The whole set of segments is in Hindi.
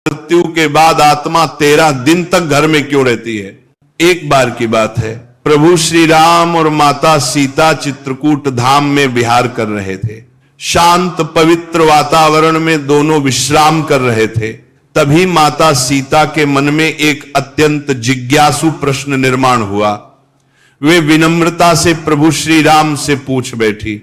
मृत्यु के बाद आत्मा 13 दिन तक घर में क्यों रहती है? एक बार की बात है, प्रभु श्री राम और माता सीता चित्रकूट धाम में विहार कर रहे थे। शांत पवित्र वातावरण में दोनों विश्राम कर रहे थे। तभी माता सीता के मन में एक अत्यंत जिज्ञासु प्रश्न निर्माण हुआ। वे विनम्रता से प्रभु श्री राम से पूछ बैठी,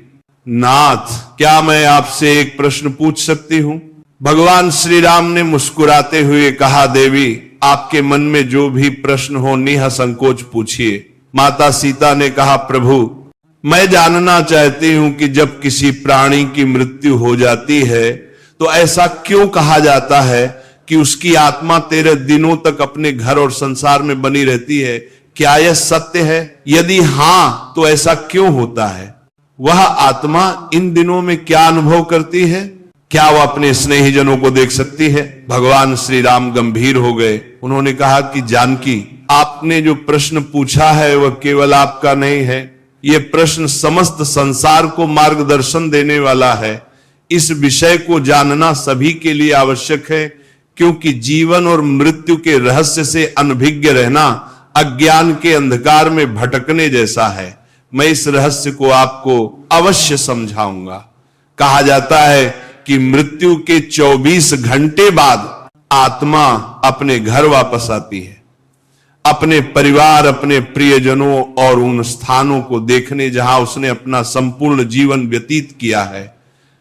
नाथ, क्या मैं आपसे एक प्रश्न पूछ सकती हूं? भगवान श्री राम ने मुस्कुराते हुए कहा, देवी, आपके मन में जो भी प्रश्न हो निसंकोच पूछिए। माता सीता ने कहा, प्रभु, मैं जानना चाहती हूं कि जब किसी प्राणी की मृत्यु हो जाती है तो ऐसा क्यों कहा जाता है कि उसकी आत्मा 13 दिनों तक अपने घर और संसार में बनी रहती है? क्या यह सत्य है? यदि हां, तो ऐसा क्यों होता है? वह आत्मा इन दिनों में क्या अनुभव करती है? क्या वह अपने स्नेहीजनों को देख सकती है? भगवान श्री राम गंभीर हो गए। उन्होंने कहा कि जानकी, आपने जो प्रश्न पूछा है वह केवल आपका नहीं है, यह प्रश्न समस्त संसार को मार्गदर्शन देने वाला है। इस विषय को जानना सभी के लिए आवश्यक है, क्योंकि जीवन और मृत्यु के रहस्य से अनभिज्ञ रहना अज्ञान के अंधकार में भटकने जैसा है। मैं इस रहस्य को आपको अवश्य समझाऊंगा। कहा जाता है कि मृत्यु के 24 घंटे बाद आत्मा अपने घर वापस आती है, अपने परिवार, अपने प्रियजनों और उन स्थानों को देखने जहां उसने अपना संपूर्ण जीवन व्यतीत किया है।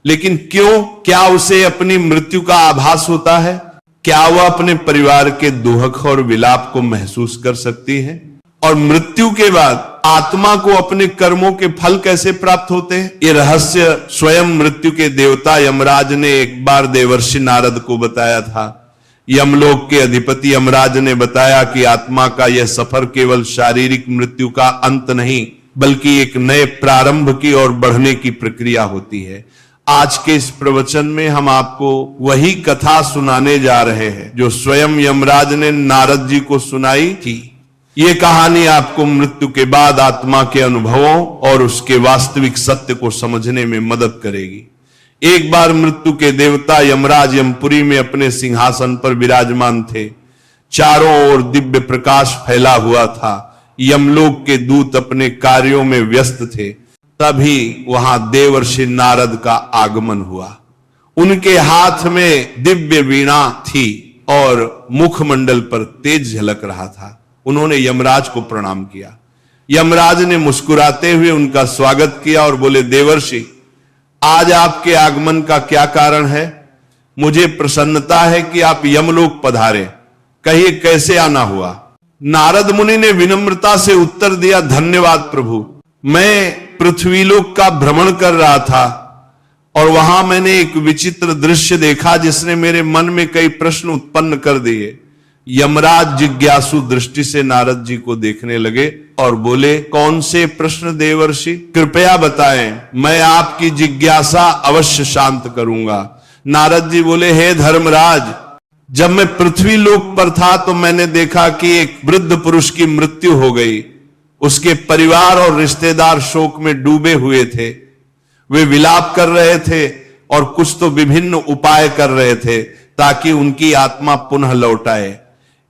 लेकिन क्यों? क्या उसे अपनी मृत्यु का आभास होता है? क्या वह अपने परिवार के दुख और विलाप को महसूस कर सकती है? और मृत्यु के बाद आत्मा को अपने कर्मों के फल कैसे प्राप्त होते हैं? ये रहस्य स्वयं मृत्यु के देवता यमराज ने एक बार देवर्षि नारद को बताया था। यमलोक के अधिपति यमराज ने बताया कि आत्मा का यह सफर केवल शारीरिक मृत्यु का अंत नहीं, बल्कि एक नए प्रारंभ की ओर बढ़ने की प्रक्रिया होती है। आज के इस प्रवचन में हम आपको वही कथा सुनाने जा रहे हैं जो स्वयं यमराज ने नारद जी को सुनाई थी। ये कहानी आपको मृत्यु के बाद आत्मा के अनुभवों और उसके वास्तविक सत्य को समझने में मदद करेगी। एक बार मृत्यु के देवता यमराज यमपुरी में अपने सिंहासन पर विराजमान थे। चारों ओर दिव्य प्रकाश फैला हुआ था। यमलोक के दूत अपने कार्यों में व्यस्त थे। तभी वहां देवर्षि नारद का आगमन हुआ। उनके हाथ में दिव्य वीणा थी और मुखमंडल पर तेज झलक रहा था। उन्होंने यमराज को प्रणाम किया। यमराज ने मुस्कुराते हुए उनका स्वागत किया और बोले, देवर्षि, आज आपके आगमन का क्या कारण है? मुझे प्रसन्नता है कि आप यमलोक पधारे। कहिए, कैसे आना हुआ? नारद मुनि ने विनम्रता से उत्तर दिया, धन्यवाद प्रभु। मैं पृथ्वीलोक का भ्रमण कर रहा था और वहां मैंने एक विचित्र दृश्य देखा जिसने मेरे मन में कई प्रश्न उत्पन्न कर दिए। यमराज जिज्ञासु दृष्टि से नारद जी को देखने लगे और बोले, कौन से प्रश्न देवर्षि? कृपया बताएं, मैं आपकी जिज्ञासा अवश्य शांत करूंगा। नारद जी बोले, हे धर्मराज, जब मैं पृथ्वी लोक पर था तो मैंने देखा कि एक वृद्ध पुरुष की मृत्यु हो गई। उसके परिवार और रिश्तेदार शोक में डूबे हुए थे। वे विलाप कर रहे थे और कुछ तो विभिन्न उपाय कर रहे थे ताकि उनकी आत्मा पुनः लौट आए।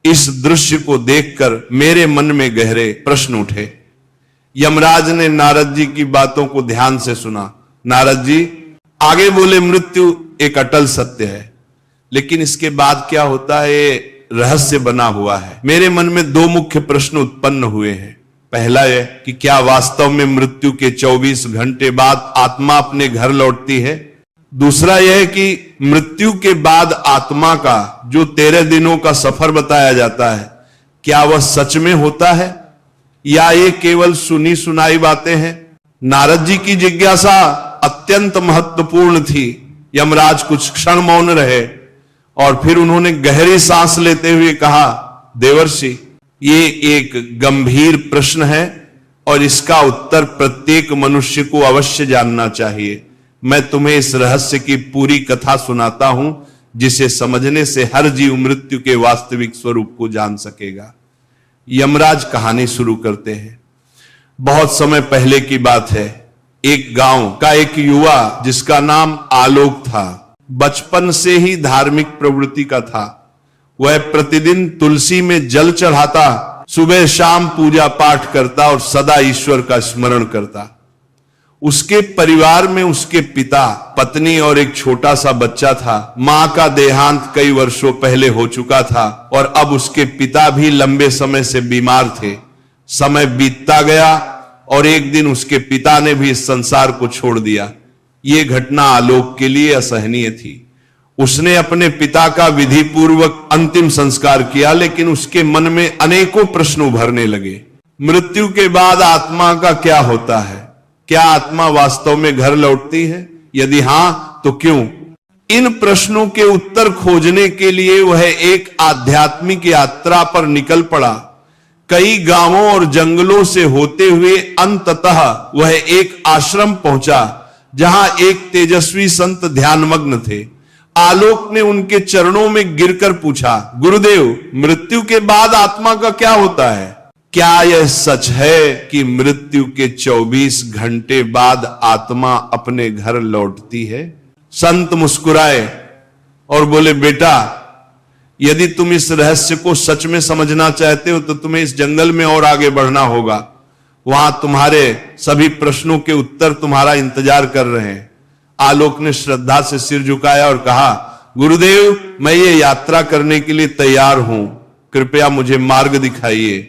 इस दृश्य को देखकर मेरे मन में गहरे प्रश्न उठे। यमराज ने नारद जी की बातों को ध्यान से सुना। नारद जी आगे बोले, मृत्यु एक अटल सत्य है, लेकिन इसके बाद क्या होता है ये रहस्य बना हुआ है। मेरे मन में 2 मुख्य प्रश्न उत्पन्न हुए हैं। पहला यह कि क्या वास्तव में मृत्यु के 24 घंटे बाद आत्मा अपने घर लौटती है? दूसरा यह कि मृत्यु के बाद आत्मा का जो 13 दिनों का सफर बताया जाता है, क्या वह सच में होता है या ये केवल सुनी सुनाई बातें हैं? नारद जी की जिज्ञासा अत्यंत महत्वपूर्ण थी। यमराज कुछ क्षण मौन रहे और फिर उन्होंने गहरी सांस लेते हुए कहा, देवर्षि, ये एक गंभीर प्रश्न है और इसका उत्तर प्रत्येक मनुष्य को अवश्य जानना चाहिए। मैं तुम्हें इस रहस्य की पूरी कथा सुनाता हूं, जिसे समझने से हर जीव मृत्यु के वास्तविक स्वरूप को जान सकेगा। यमराज कहानी शुरू करते हैं। बहुत समय पहले की बात है। एक गांव का एक युवा जिसका नाम आलोक था, बचपन से ही धार्मिक प्रवृत्ति का था। वह प्रतिदिन तुलसी में जल चढ़ाता, सुबह शाम पूजा पाठ करता और सदा ईश्वर का स्मरण करता। उसके परिवार में उसके पिता, पत्नी और एक छोटा सा बच्चा था। मां का देहांत कई वर्षों पहले हो चुका था और अब उसके पिता भी लंबे समय से बीमार थे। समय बीतता गया और एक दिन उसके पिता ने भी इस संसार को छोड़ दिया। यह घटना आलोक के लिए असहनीय थी। उसने अपने पिता का विधि पूर्वक अंतिम संस्कार किया, लेकिन उसके मन में अनेकों प्रश्न उभरने लगे। मृत्यु के बाद आत्मा का क्या होता है? क्या आत्मा वास्तव में घर लौटती है? यदि हां तो क्यों? इन प्रश्नों के उत्तर खोजने के लिए वह एक आध्यात्मिक यात्रा पर निकल पड़ा। कई गांवों और जंगलों से होते हुए अंततः वह एक आश्रम पहुंचा, जहां एक तेजस्वी संत ध्यानमग्न थे। आलोक ने उनके चरणों में गिरकर पूछा, गुरुदेव, मृत्यु के बाद आत्मा का क्या होता है? क्या यह सच है कि मृत्यु के 24 घंटे बाद आत्मा अपने घर लौटती है? संत मुस्कुराए और बोले, बेटा, यदि तुम इस रहस्य को सच में समझना चाहते हो तो तुम्हें इस जंगल में और आगे बढ़ना होगा। वहां तुम्हारे सभी प्रश्नों के उत्तर तुम्हारा इंतजार कर रहे हैं। आलोक ने श्रद्धा से सिर झुकाया और कहा, गुरुदेव, मैं ये यात्रा करने के लिए तैयार हूं, कृपया मुझे मार्ग दिखाइए।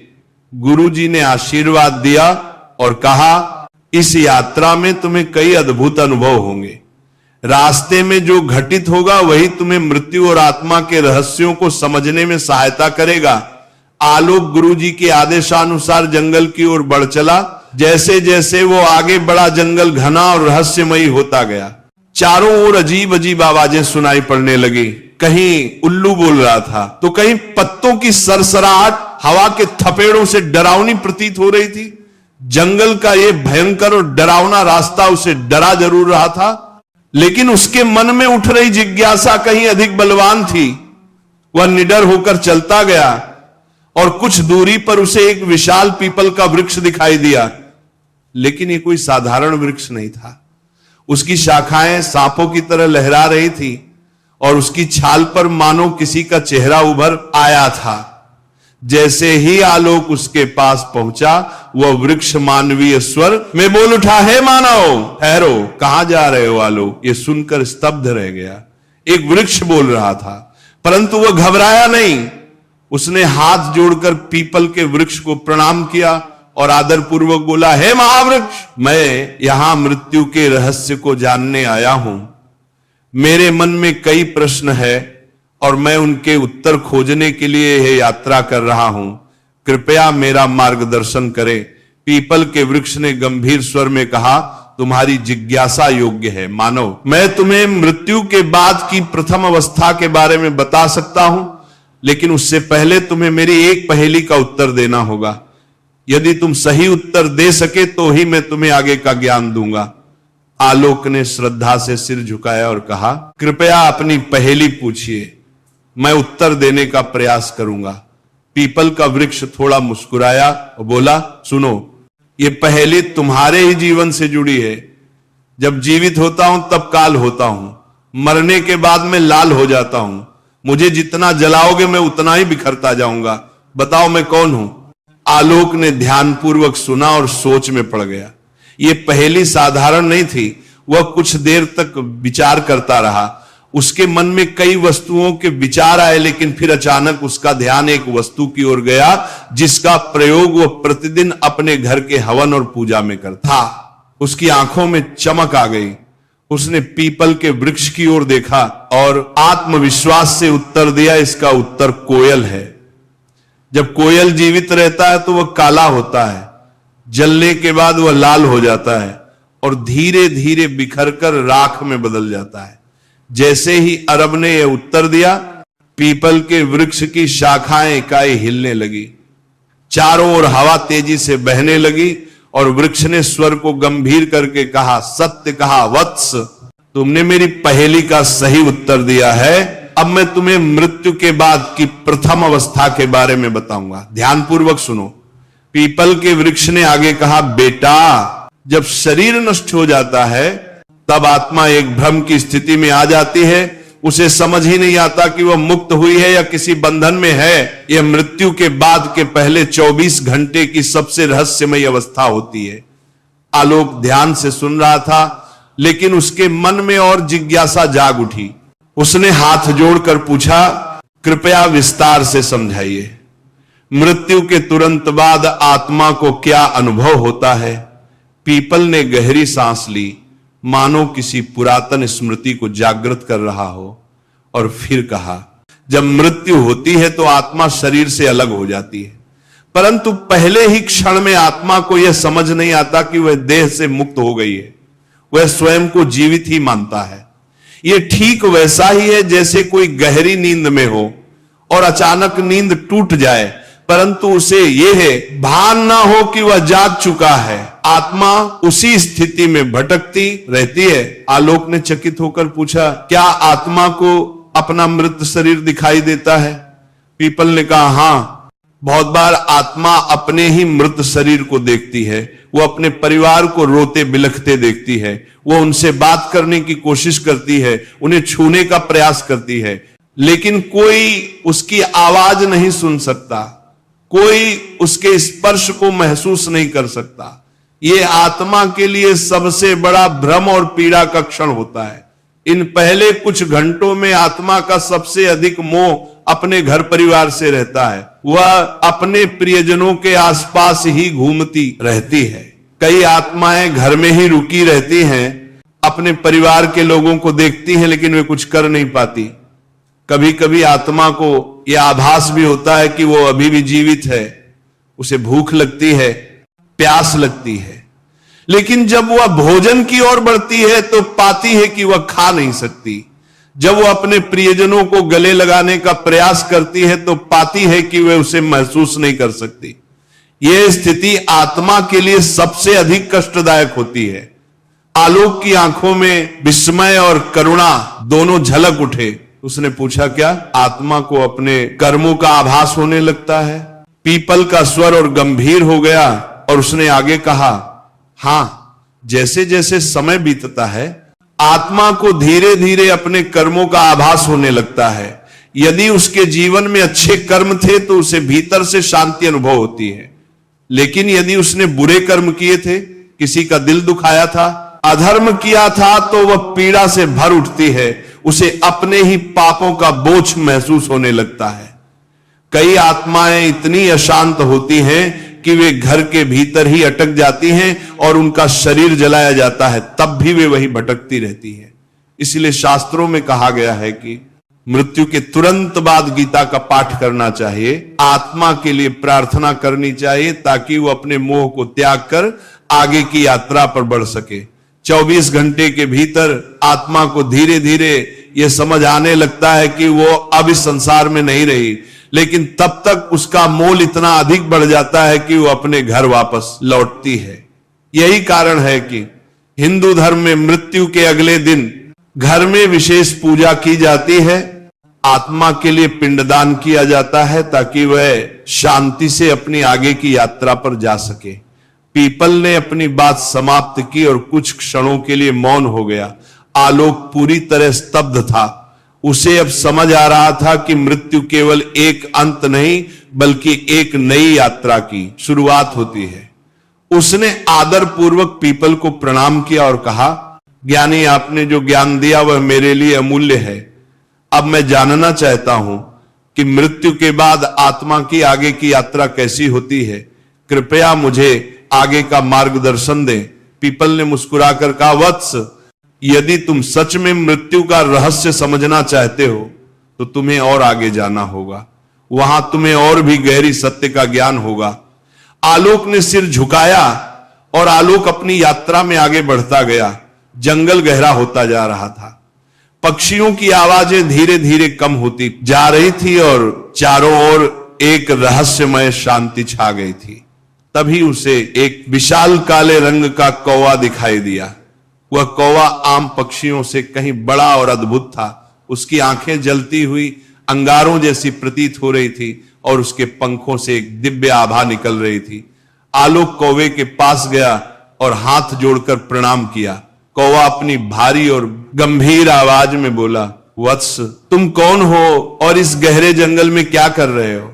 गुरुजी ने आशीर्वाद दिया और कहा, इस यात्रा में तुम्हें कई अद्भुत अनुभव होंगे। रास्ते में जो घटित होगा वही तुम्हें मृत्यु और आत्मा के रहस्यों को समझने में सहायता करेगा। आलोक गुरुजी के आदेशानुसार जंगल की ओर बढ़ चला। जैसे जैसे वो आगे बढ़ा, जंगल घना और रहस्यमयी होता गया। चारों ओर अजीब अजीब आवाजें सुनाई पड़ने लगी। कहीं उल्लू बोल रहा था तो कहीं पत्तों की सरसराहट हवा के थपेड़ों से डरावनी प्रतीत हो रही थी। जंगल का ये भयंकर और डरावना रास्ता उसे डरा जरूर रहा था, लेकिन उसके मन में उठ रही जिज्ञासा कहीं अधिक बलवान थी। वह निडर होकर चलता गया और कुछ दूरी पर उसे एक विशाल पीपल का वृक्ष दिखाई दिया, लेकिन ये कोई साधारण वृक्ष नहीं था। उसकी शाखाएं सांपों की तरह लहरा रही थी और उसकी छाल पर मानो किसी का चेहरा उभर आया था। जैसे ही आलोक उसके पास पहुंचा, वह वृक्ष मानवीय स्वर में बोल उठा, हे मानव, ठहरो, कहां जा रहे हो आलोक? ये सुनकर स्तब्ध रह गया। एक वृक्ष बोल रहा था, परंतु वह घबराया नहीं। उसने हाथ जोड़कर पीपल के वृक्ष को प्रणाम किया और आदरपूर्वक बोला, हे महावृक्ष, मैं यहां मृत्यु के रहस्य को जानने आया हूं। मेरे मन में कई प्रश्न है और मैं उनके उत्तर खोजने के लिए यह यात्रा कर रहा हूं। कृपया मेरा मार्गदर्शन करें। पीपल के वृक्ष ने गंभीर स्वर में कहा, तुम्हारी जिज्ञासा योग्य है मानव। मैं तुम्हें मृत्यु के बाद की प्रथम अवस्था के बारे में बता सकता हूं, लेकिन उससे पहले तुम्हें मेरी एक पहेली का उत्तर देना होगा। यदि तुम सही उत्तर दे सके तो ही मैं तुम्हें आगे का ज्ञान दूंगा। आलोक ने श्रद्धा से सिर झुकाया और कहा, कृपया अपनी पहेली पूछिए, मैं उत्तर देने का प्रयास करूंगा। पीपल का वृक्ष थोड़ा मुस्कुराया और बोला, सुनो, ये पहेली तुम्हारे ही जीवन से जुड़ी है। जब जीवित होता हूं तब काल होता हूं, मरने के बाद मैं लाल हो जाता हूं। मुझे जितना जलाओगे मैं उतना ही बिखरता जाऊंगा। बताओ मैं कौन हूं? आलोक ने ध्यानपूर्वक सुना और सोच में पड़ गया। यह पहेली साधारण नहीं थी। वह कुछ देर तक विचार करता रहा। उसके मन में कई वस्तुओं के विचार आए, लेकिन फिर अचानक उसका ध्यान एक वस्तु की ओर गया जिसका प्रयोग वह प्रतिदिन अपने घर के हवन और पूजा में करता था। उसकी आंखों में चमक आ गई। उसने पीपल के वृक्ष की ओर देखा और आत्मविश्वास से उत्तर दिया, इसका उत्तर कोयल है। जब कोयल जीवित रहता है तो वह काला होता है, जलने के बाद वह लाल हो जाता है और धीरे धीरे बिखरकर राख में बदल जाता है। जैसे ही अरब ने यह उत्तर दिया, पीपल के वृक्ष की शाखाएं इकाई हिलने लगी। चारों ओर हवा तेजी से बहने लगी और वृक्ष ने स्वर को गंभीर करके कहा, सत्य कहा वत्स, तुमने मेरी पहेली का सही उत्तर दिया है। अब मैं तुम्हें मृत्यु के बाद की प्रथम अवस्था के बारे में बताऊंगा, ध्यानपूर्वक सुनो। पीपल के वृक्ष ने आगे कहा, बेटा, जब शरीर नष्ट हो जाता है तब आत्मा एक भ्रम की स्थिति में आ जाती है, उसे समझ ही नहीं आता कि वह मुक्त हुई है या किसी बंधन में है। यह मृत्यु के बाद के पहले 24 घंटे की सबसे रहस्यमय अवस्था होती है। आलोक ध्यान से सुन रहा था, लेकिन उसके मन में और जिज्ञासा जाग उठी। उसने हाथ जोड़कर पूछा, कृपया विस्तार से समझाइए, मृत्यु के तुरंत बाद आत्मा को क्या अनुभव होता है? पीपल ने गहरी सांस ली, मानो किसी पुरातन स्मृति को जागृत कर रहा हो, और फिर कहा, जब मृत्यु होती है तो आत्मा शरीर से अलग हो जाती है, परंतु पहले ही क्षण में आत्मा को यह समझ नहीं आता कि वह देह से मुक्त हो गई है। वह स्वयं को जीवित ही मानता है। यह ठीक वैसा ही है जैसे कोई गहरी नींद में हो और अचानक नींद टूट जाए, परंतु उसे यह भान ना हो कि वह जाग चुका है। आत्मा उसी स्थिति में भटकती रहती है। आलोक ने चकित होकर पूछा, क्या आत्मा को अपना मृत शरीर दिखाई देता है? पीपल ने कहा, हां, बहुत बार आत्मा अपने ही मृत शरीर को देखती है। वो अपने परिवार को रोते बिलखते देखती है। वो उनसे बात करने की कोशिश करती है, उन्हें छूने का प्रयास करती है, लेकिन कोई उसकी आवाज नहीं सुन सकता, कोई उसके स्पर्श को महसूस नहीं कर सकता। यह आत्मा के लिए सबसे बड़ा भ्रम और पीड़ा का क्षण होता है। इन पहले कुछ घंटों में आत्मा का सबसे अधिक मोह अपने घर परिवार से रहता है। वह अपने प्रियजनों के आसपास ही घूमती रहती है। कई आत्माएं घर में ही रुकी रहती हैं, अपने परिवार के लोगों को देखती हैं, लेकिन वे कुछ कर नहीं पाती। कभी कभी आत्मा को यह आभास भी होता है कि वो अभी भी जीवित है, उसे भूख लगती है, प्यास लगती है, लेकिन जब वह भोजन की ओर बढ़ती है तो पाती है कि वह खा नहीं सकती। जब वह अपने प्रियजनों को गले लगाने का प्रयास करती है तो पाती है कि वह उसे महसूस नहीं कर सकती। यह स्थिति आत्मा के लिए सबसे अधिक कष्टदायक होती है। आलोक की आंखों में विस्मय और करुणा दोनों झलक उठे। उसने पूछा, क्या आत्मा को अपने कर्मों का आभास होने लगता है? पीपल का स्वर और गंभीर हो गया और उसने आगे कहा, हां, जैसे जैसे समय बीतता है आत्मा को धीरे धीरे अपने कर्मों का आभास होने लगता है। यदि उसके जीवन में अच्छे कर्म थे तो उसे भीतर से शांति अनुभव होती है, लेकिन यदि उसने बुरे कर्म किए थे, किसी का दिल दुखाया था, अधर्म किया था, तो वह पीड़ा से भर उठती है। उसे अपने ही पापों का बोझ महसूस होने लगता है। कई आत्माएं इतनी अशांत होती हैं कि वे घर के भीतर ही अटक जाती हैं और उनका शरीर जलाया जाता है, तब भी वे वही भटकती रहती हैं। इसलिए शास्त्रों में कहा गया है कि मृत्यु के तुरंत बाद गीता का पाठ करना चाहिए, आत्मा के लिए प्रार्थना करनी चाहिए, ताकि वो अपने मोह को त्याग कर आगे की यात्रा पर बढ़ सके। 24 घंटे के भीतर आत्मा को धीरे धीरे यह समझ आने लगता है कि वो अब इस संसार में नहीं रही, लेकिन तब तक उसका मोल इतना अधिक बढ़ जाता है कि वो अपने घर वापस लौटती है। यही कारण है कि हिंदू धर्म में मृत्यु के अगले दिन घर में विशेष पूजा की जाती है, आत्मा के लिए पिंडदान किया जाता है, ताकि वह शांति से अपनी आगे की यात्रा पर जा सके। पीपल ने अपनी बात समाप्त की और कुछ क्षणों के लिए मौन हो गया। आलोक पूरी तरह स्तब्ध था। उसे अब समझ आ रहा था कि मृत्यु केवल एक अंत नहीं, बल्कि एक नई यात्रा की शुरुआत होती है। उसने आदर पूर्वक पीपल को प्रणाम किया और कहा, ज्ञानी, आपने जो ज्ञान दिया वह मेरे लिए अमूल्य है। अब मैं जानना चाहता हूं कि मृत्यु के बाद आत्मा की आगे की यात्रा कैसी होती है। कृपया मुझे आगे का मार्गदर्शन दें। पीपल ने मुस्कुराकर कहा, वत्स, यदि तुम सच में मृत्यु का रहस्य समझना चाहते हो तो तुम्हें और आगे जाना होगा। वहां तुम्हें और भी गहरी सत्य का ज्ञान होगा। आलोक ने सिर झुकाया और आलोक अपनी यात्रा में आगे बढ़ता गया। जंगल गहरा होता जा रहा था। पक्षियों की आवाजें धीरे धीरे कम होती जा रही थी और चारों ओर एक रहस्यमय शांति छा गई थी। तभी उसे एक विशाल काले रंग का कौवा दिखाई दिया। वह कौवा आम पक्षियों से कहीं बड़ा और अद्भुत था। उसकी आंखें जलती हुई अंगारों जैसी प्रतीत हो रही थी और उसके पंखों से एक दिव्य आभा निकल रही थी। आलोक कौवे के पास गया और हाथ जोड़कर प्रणाम किया। कौवा अपनी भारी और गंभीर आवाज में बोला, वत्स, तुम कौन हो और इस गहरे जंगल में क्या कर रहे हो?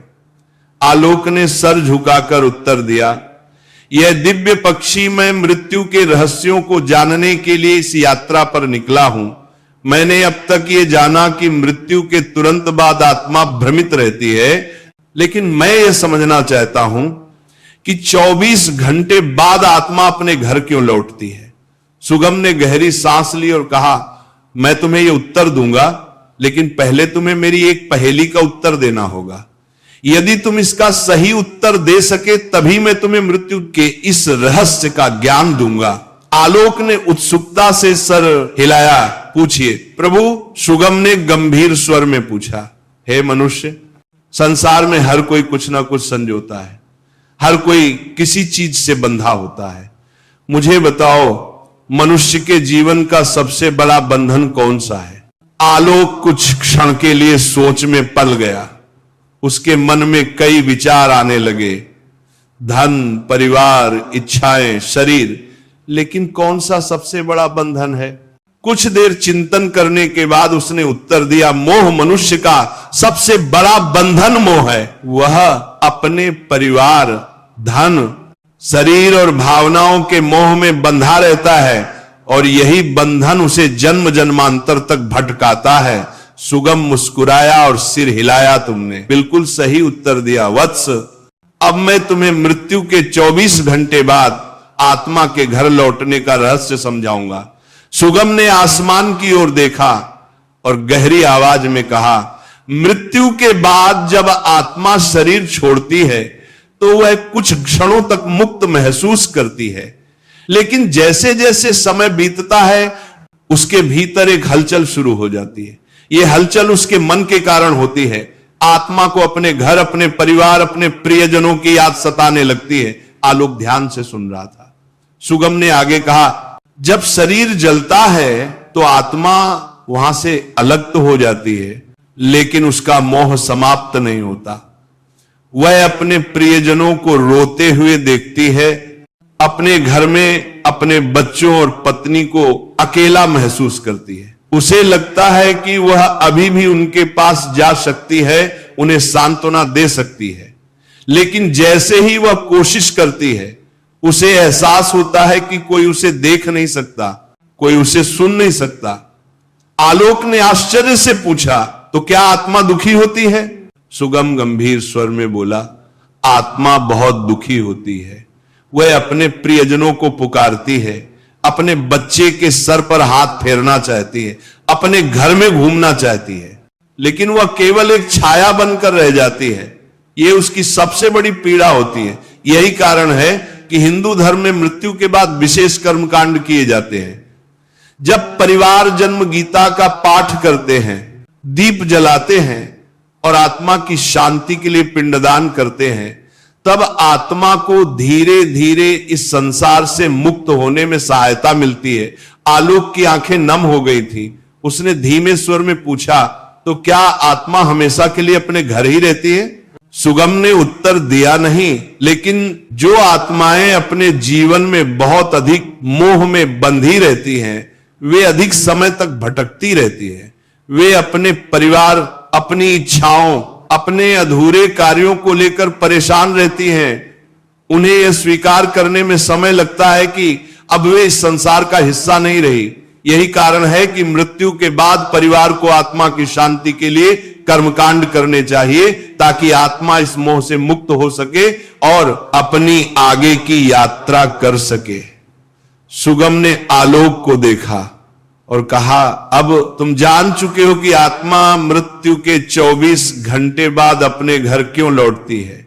आलोक ने सर झुकाकर उत्तर दिया, यह दिव्य पक्षी, मैं मृत्यु के रहस्यों को जानने के लिए इस यात्रा पर निकला हूं। मैंने अब तक ये जाना कि मृत्यु के तुरंत बाद आत्मा भ्रमित रहती है, लेकिन मैं ये समझना चाहता हूं कि 24 घंटे बाद आत्मा अपने घर क्यों लौटती है। सुगम ने गहरी सांस ली और कहा, मैं तुम्हें यह उत्तर दूंगा, लेकिन पहले तुम्हें मेरी एक पहेली का उत्तर देना होगा। यदि तुम इसका सही उत्तर दे सके तभी मैं तुम्हें मृत्यु के इस रहस्य का ज्ञान दूंगा। आलोक ने उत्सुकता से सर हिलाया। पूछिए प्रभु, सुगम ने गंभीर स्वर में पूछा। हे मनुष्य, संसार में हर कोई कुछ ना कुछ संजोता है, हर कोई किसी चीज से बंधा होता है। मुझे बताओ, मनुष्य के जीवन का सबसे बड़ा बंधन कौन सा है? आलोक कुछ क्षण के लिए सोच में पल गया। उसके मन में कई विचार आने लगे, धन, परिवार, इच्छाएं, शरीर, लेकिन कौन सा सबसे बड़ा बंधन है? कुछ देर चिंतन करने के बाद उसने उत्तर दिया, मोह मनुष्य का सबसे बड़ा बंधन मोह है। वह अपने परिवार, धन, शरीर और भावनाओं के मोह में बंधा रहता है और यही बंधन उसे जन्म जन्मांतर तक भटकाता है। सुगम मुस्कुराया और सिर हिलाया। तुमने बिल्कुल सही उत्तर दिया वत्स। अब मैं तुम्हें मृत्यु के 24 घंटे बाद आत्मा के घर लौटने का रहस्य समझाऊंगा। सुगम ने आसमान की ओर देखा और गहरी आवाज में कहा, मृत्यु के बाद जब आत्मा शरीर छोड़ती है तो वह कुछ क्षणों तक मुक्त महसूस करती है, लेकिन जैसे जैसे समय बीतता है उसके भीतर एक हलचल शुरू हो जाती है। यह हलचल उसके मन के कारण होती है। आत्मा को अपने घर, अपने परिवार, अपने प्रियजनों की याद सताने लगती है। आलोक ध्यान से सुन रहा था। सुगम ने आगे कहा, जब शरीर जलता है तो आत्मा वहां से अलग तो हो जाती है, लेकिन उसका मोह समाप्त नहीं होता। वह अपने प्रियजनों को रोते हुए देखती है, अपने घर में अपने बच्चों और पत्नी को अकेला महसूस करती है। उसे लगता है कि वह अभी भी उनके पास जा सकती है, उन्हें सांत्वना दे सकती है, लेकिन जैसे ही वह कोशिश करती है उसे एहसास होता है कि कोई उसे देख नहीं सकता, कोई उसे सुन नहीं सकता। आलोक ने आश्चर्य से पूछा, तो क्या आत्मा दुखी होती है? सुगम गंभीर स्वर में बोला, आत्मा बहुत दुखी होती है। वह अपने प्रियजनों को पुकारती है, अपने बच्चे के सर पर हाथ फेरना चाहती है, अपने घर में घूमना चाहती है, लेकिन वह केवल एक छाया बनकर रह जाती है। यह उसकी सबसे बड़ी पीड़ा होती है। यही कारण है कि हिंदू धर्म में मृत्यु के बाद विशेष कर्मकांड किए जाते हैं। जब परिवार जन्म गीता का पाठ करते हैं, दीप जलाते हैं और आत्मा की शांति के लिए पिंडदान करते हैं, तब आत्मा को धीरे धीरे इस संसार से मुक्त होने में सहायता मिलती है। आलोक की आंखें नम हो गई थी। उसने धीमे स्वर में पूछा, तो क्या आत्मा हमेशा के लिए अपने घर ही रहती है? सुगम ने उत्तर दिया नहीं, लेकिन जो आत्माएं अपने जीवन में बहुत अधिक मोह में बंधी रहती हैं, वे अधिक समय तक भटकती रहती हैं। वे अपने परिवार, अपनी इच्छाओं, अपने अधूरे कार्यों को लेकर परेशान रहती हैं। उन्हें यह स्वीकार करने में समय लगता है कि अब वे इस संसार का हिस्सा नहीं रही। यही कारण है कि मृत्यु के बाद परिवार को आत्मा की शांति के लिए कर्मकांड करने चाहिए, ताकि आत्मा इस मोह से मुक्त हो सके और अपनी आगे की यात्रा कर सके। सुगम ने आलोक को देखा और कहा, अब तुम जान चुके हो कि आत्मा मृत्यु के 24 घंटे बाद अपने घर क्यों लौटती है।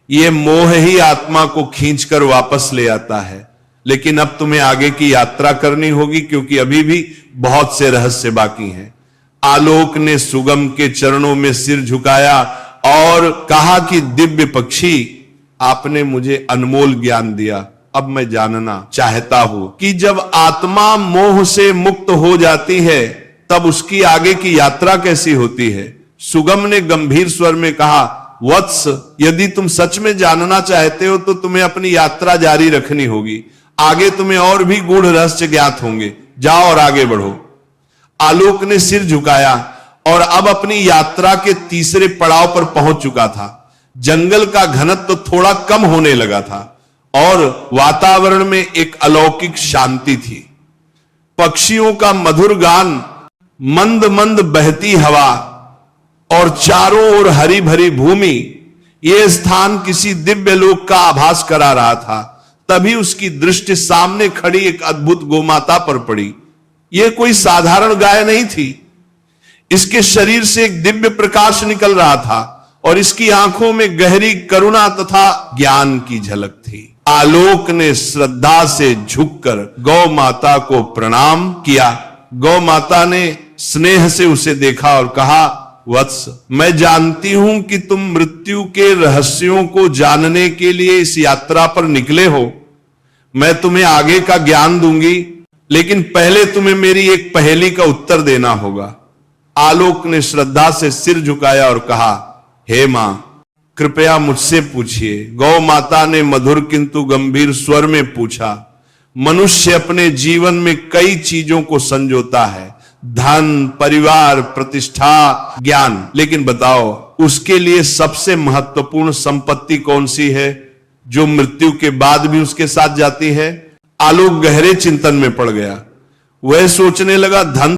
यह मोह ही आत्मा को खींचकर वापस ले आता है। लेकिन अब तुम्हें आगे की यात्रा करनी होगी, क्योंकि अभी भी बहुत से रहस्य बाकी हैं। आलोक ने सुगम के चरणों में सिर झुकाया और कहा कि दिव्य पक्षी, आपने मुझे अनमोल ज्ञान दिया। अब मैं जानना चाहता हूं कि जब आत्मा मोह से मुक्त हो जाती है तब उसकी आगे की यात्रा कैसी होती है। सुगम ने गंभीर स्वर में कहा, वत्स, यदि तुम सच में जानना चाहते हो तो तुम्हें अपनी यात्रा जारी रखनी होगी। आगे तुम्हें और भी गूढ़ रहस्य ज्ञात होंगे। जाओ और आगे बढ़ो। आलोक ने सिर झुकाया और अब अपनी यात्रा के तीसरे पड़ाव पर पहुंच चुका था। जंगल का घनत्व तो थोड़ा कम होने लगा था और वातावरण में एक अलौकिक शांति थी। पक्षियों का मधुर गान, मंद मंद बहती हवा और चारों ओर हरी भरी भूमि, यह स्थान किसी दिव्य लोक का आभास करा रहा था। तभी उसकी दृष्टि सामने खड़ी एक अद्भुत गोमाता पर पड़ी। यह कोई साधारण गाय नहीं थी। इसके शरीर से एक दिव्य प्रकाश निकल रहा था और इसकी आंखों में गहरी करुणा तथा ज्ञान की झलक थी। आलोक ने श्रद्धा से झुककर गौ माता को प्रणाम किया। गौ माता ने स्नेह से उसे देखा और कहा, वत्स, मैं जानती हूं कि तुम मृत्यु के रहस्यों को जानने के लिए इस यात्रा पर निकले हो। मैं तुम्हें आगे का ज्ञान दूंगी, लेकिन पहले तुम्हें मेरी एक पहेली का उत्तर देना होगा। आलोक ने श्रद्धा से सिर झुकाया और कहा, हे मां, कृपया मुझसे पूछिए। गौ माता ने मधुर किंतु गंभीर स्वर में पूछा। मनुष्य अपने जीवन में कई चीजों को संजोता है, धन, परिवार, प्रतिष्ठा, ज्ञान, लेकिन बताओ उसके लिए सबसे महत्वपूर्ण संपत्ति कौन सी है जो मृत्यु के बाद भी उसके साथ जाती है? आलोक गहरे चिंतन में पड़ गया। वह सोचने लगा, धन